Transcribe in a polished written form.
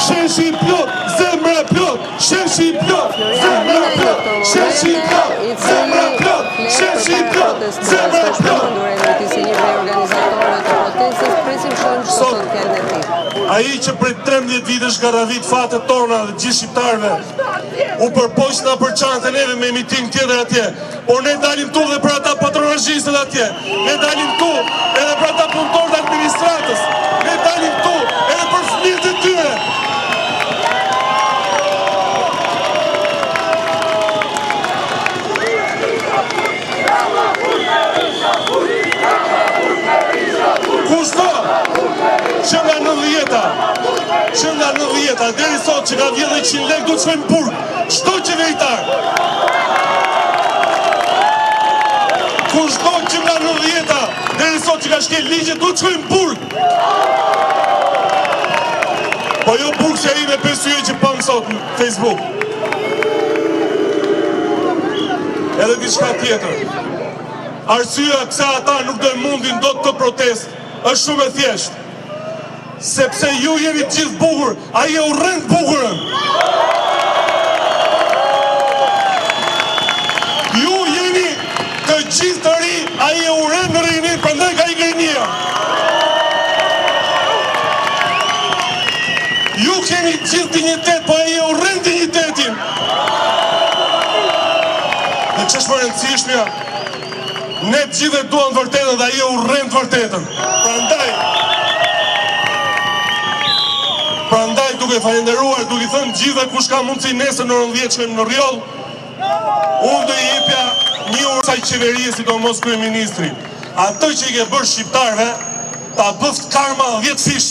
sheshi plot, zemra plot, sheshi plot, zemra plot, sheshi plot, zemra plot, sheshi plot, zemra plot. Ai që prej 13 vitesh garravit fatet tona dhe gjithë shqiptarëve u përpoq na përçante neve me miting tjetër atje. Por ne dalim tu dhe për ata patronazhistët atje. Ne dalim tu edhe për ata punëtorë të administratës. Ne dalim tu edhe për fëmijët e tyre. Kushto që nga 90-ta deri sot që ka vjedhë 100 lek du të shkojnë burg, çdo qeveritar. Kushto që nga 90-ta deri sot që ka shkel ligje du të shkojnë burg. Po jo burg që ai me 5 yje që pan sot në Facebook. Edhe diçka tjetër. Arsyeja pse ata nuk do mundin dot të protest është shumë e thjeshtë. Sepse ju jeni gjithë bukur, ai e urren bukurën. Ju jeni të gjithë të ri, ai e urren në rinin, prandaj ka i grinia. Ju keni gjithë dinjitet, po ai e urren dinjitetin. Dhe ç'është më e rëndësishmja, ne të gjithë duam të vërtetën dhe ai e urren të vërtetën. Prandaj duke falenderuar, duke thënë gjithë kush ka mundësi nesër në 19 shkojmë në Rjoll, unë do i jepja një urë kësaj qeverie, sidomos kryeministri. Atë që i ke bërë shqiptarëve, ta bëft karma 10 fish.